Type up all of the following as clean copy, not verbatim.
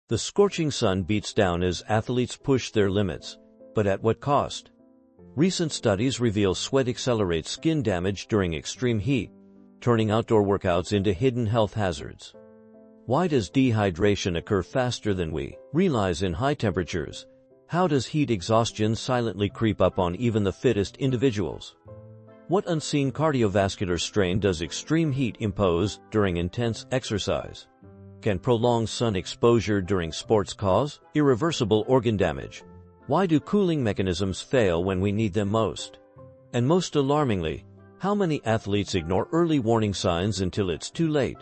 The scorching sun beats down as athletes push their limits, but at what cost? Recent studies reveal sweat accelerates skin damage during extreme heat, turning outdoor workouts into hidden health hazards. Why does dehydration occur faster than we realize in high temperatures? How does heat exhaustion silently creep up on even the fittest individuals? What unseen cardiovascular strain does extreme heat impose during intense exercise? Can prolonged sun exposure during sports cause irreversible organ damage? Why do cooling mechanisms fail when we need them most? And most alarmingly, how many athletes ignore early warning signs until it's too late?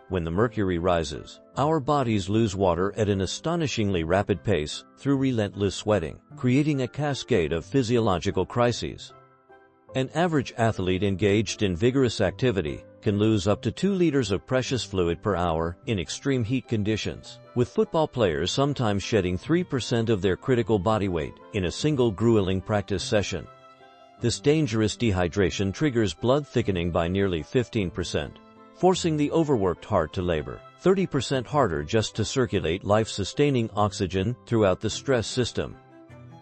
When the mercury rises, our bodies lose water at an astonishingly rapid pace through relentless sweating, creating a cascade of physiological crises. An average athlete engaged in vigorous activity can lose up to 2 liters of precious fluid per hour in extreme heat conditions, with football players sometimes shedding 3% of their critical body weight in a single grueling practice session. This dangerous dehydration triggers blood thickening by nearly 15%, forcing the overworked heart to labor 30% harder just to circulate life-sustaining oxygen throughout the stress system.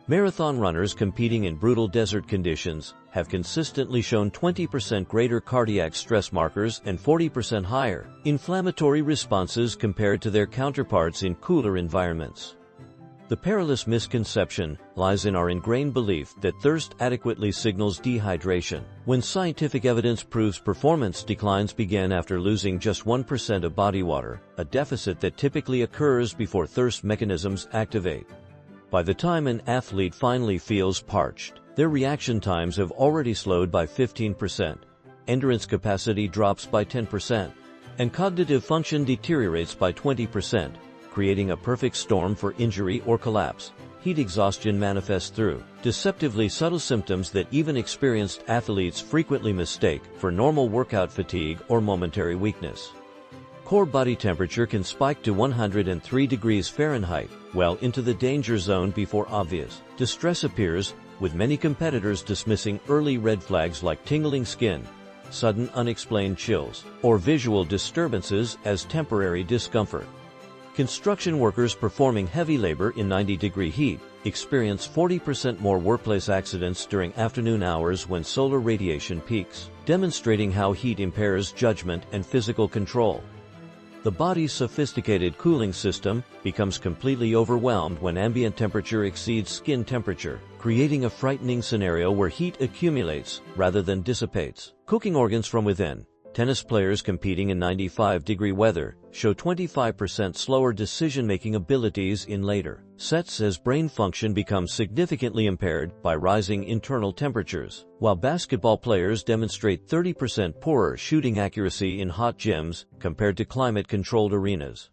Marathon runners competing in brutal desert conditions have consistently shown 20% greater cardiac stress markers and 40% higher inflammatory responses compared to their counterparts in cooler environments. The perilous misconception lies in our ingrained belief that thirst adequately signals dehydration, when scientific evidence proves performance declines begin after losing just 1% of body water, a deficit that typically occurs before thirst mechanisms activate. By the time an athlete finally feels parched, their reaction times have already slowed by 15%, endurance capacity drops by 10%, and cognitive function deteriorates by 20%, creating a perfect storm for injury or collapse. Heat exhaustion manifests through deceptively subtle symptoms that even experienced athletes frequently mistake for normal workout fatigue or momentary weakness. Core body temperature can spike to 103 degrees Fahrenheit, well into the danger zone before obvious distress appears, with many competitors dismissing early red flags like tingling skin, sudden unexplained chills, or visual disturbances as temporary discomfort. Construction workers performing heavy labor in 90-degree heat experience 40% more workplace accidents during afternoon hours when solar radiation peaks, demonstrating how heat impairs judgment and physical control. The body's sophisticated cooling system becomes completely overwhelmed when ambient temperature exceeds skin temperature, creating a frightening scenario where heat accumulates rather than dissipates. Cooking organs from within. Tennis players competing in 95-degree weather show 25% slower decision-making abilities in later sets as brain function becomes significantly impaired by rising internal temperatures, while basketball players demonstrate 30% poorer shooting accuracy in hot gyms compared to climate-controlled arenas.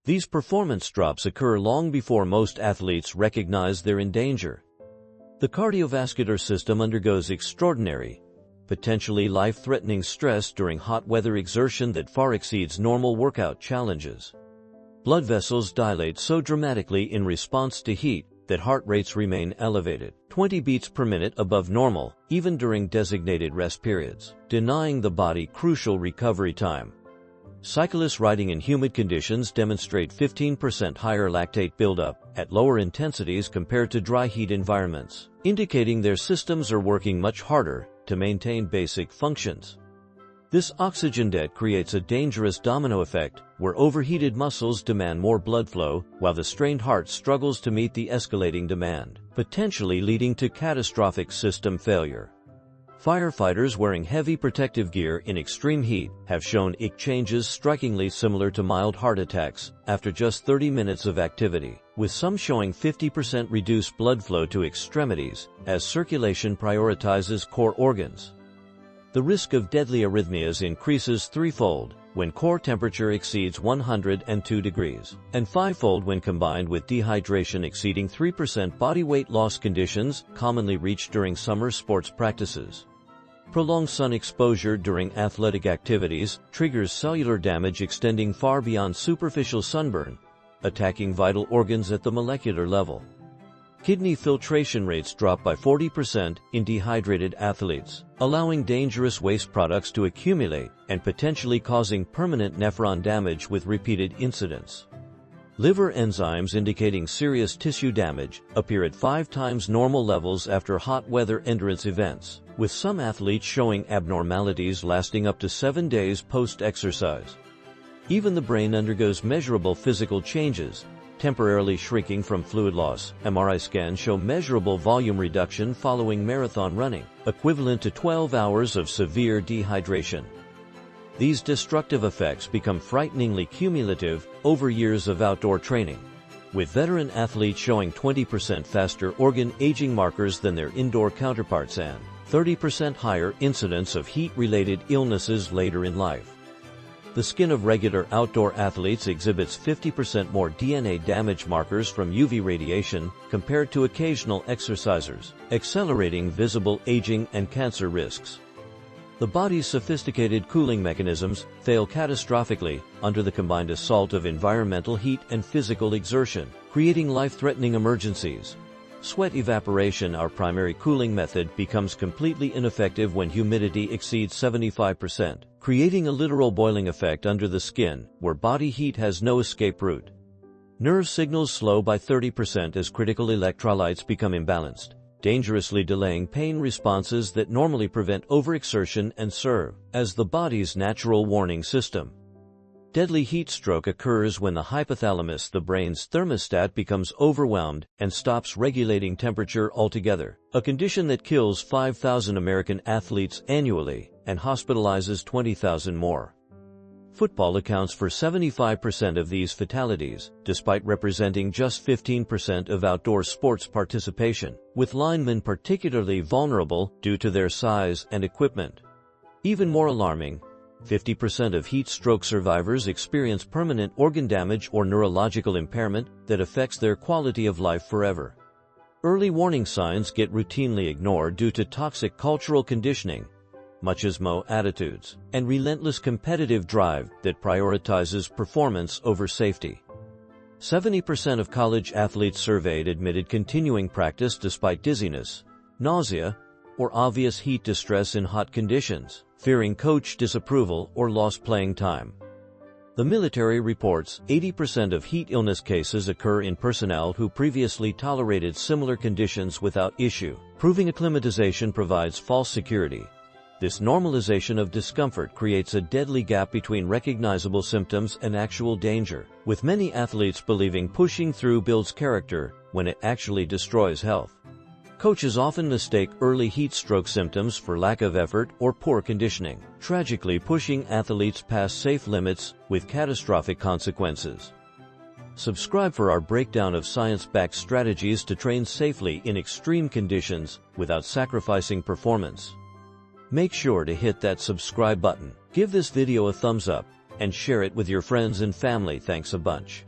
These performance drops occur long before most athletes recognize they're in danger. The cardiovascular system undergoes extraordinary, potentially life-threatening stress during hot weather exertion that far exceeds normal workout challenges. Blood vessels dilate so dramatically in response to heat that heart rates remain elevated, 20 beats per minute above normal, even during designated rest periods, denying the body crucial recovery time. Cyclists riding in humid conditions demonstrate 15% higher lactate buildup at lower intensities compared to dry heat environments, indicating their systems are working much harder to maintain basic functions. This oxygen debt creates a dangerous domino effect where overheated muscles demand more blood flow while the strained heart struggles to meet the escalating demand, potentially leading to catastrophic system failure. Firefighters wearing heavy protective gear in extreme heat have shown ECG changes strikingly similar to mild heart attacks after just 30 minutes of activity, with some showing 50% reduced blood flow to extremities as circulation prioritizes core organs. The risk of deadly arrhythmias increases threefold when core temperature exceeds 102 degrees, and fivefold when combined with dehydration exceeding 3% body weight loss, conditions commonly reached during summer sports practices. Prolonged sun exposure during athletic activities triggers cellular damage extending far beyond superficial sunburn, attacking vital organs at the molecular level. Kidney filtration rates drop by 40% in dehydrated athletes, allowing dangerous waste products to accumulate and potentially causing permanent nephron damage with repeated incidents. Liver enzymes indicating serious tissue damage appear at 5 times normal levels after hot weather endurance events, with some athletes showing abnormalities lasting up to 7 days post-exercise. Even the brain undergoes measurable physical changes, temporarily shrinking from fluid loss. MRI scans show measurable volume reduction following marathon running, equivalent to 12 hours of severe dehydration. These destructive effects become frighteningly cumulative over years of outdoor training, with veteran athletes showing 20% faster organ aging markers than their indoor counterparts and 30% higher incidence of heat-related illnesses later in life. The skin of regular outdoor athletes exhibits 50% more DNA damage markers from UV radiation compared to occasional exercisers, accelerating visible aging and cancer risks. The body's sophisticated cooling mechanisms fail catastrophically under the combined assault of environmental heat and physical exertion, creating life-threatening emergencies. Sweat evaporation, our primary cooling method, becomes completely ineffective when humidity exceeds 75%, creating a literal boiling effect under the skin where body heat has no escape route. Nerve signals slow by 30% as critical electrolytes become imbalanced, dangerously delaying pain responses that normally prevent overexertion and serve as the body's natural warning system. Deadly heat stroke occurs when the hypothalamus, the brain's thermostat, becomes overwhelmed and stops regulating temperature altogether, a condition that kills 5,000 American athletes annually and hospitalizes 20,000 more. Football accounts for 75% of these fatalities, despite representing just 15% of outdoor sports participation, with linemen particularly vulnerable due to their size and equipment. Even more alarming, 50% of heat stroke survivors experience permanent organ damage or neurological impairment that affects their quality of life forever. Early warning signs get routinely ignored due to toxic cultural conditioning, machismo attitudes, and relentless competitive drive that prioritizes performance over safety. 70% of college athletes surveyed admitted continuing practice despite dizziness, nausea, or obvious heat distress in hot conditions, fearing coach disapproval or lost playing time. The military reports 80% of heat illness cases occur in personnel who previously tolerated similar conditions without issue, proving acclimatization provides false security. This normalization of discomfort creates a deadly gap between recognizable symptoms and actual danger, with many athletes believing pushing through builds character when it actually destroys health. Coaches often mistake early heat stroke symptoms for lack of effort or poor conditioning, tragically pushing athletes past safe limits with catastrophic consequences. Subscribe for our breakdown of science-backed strategies to train safely in extreme conditions without sacrificing performance. Make sure to hit that subscribe button, give this video a thumbs up, and share it with your friends and family. Thanks a bunch.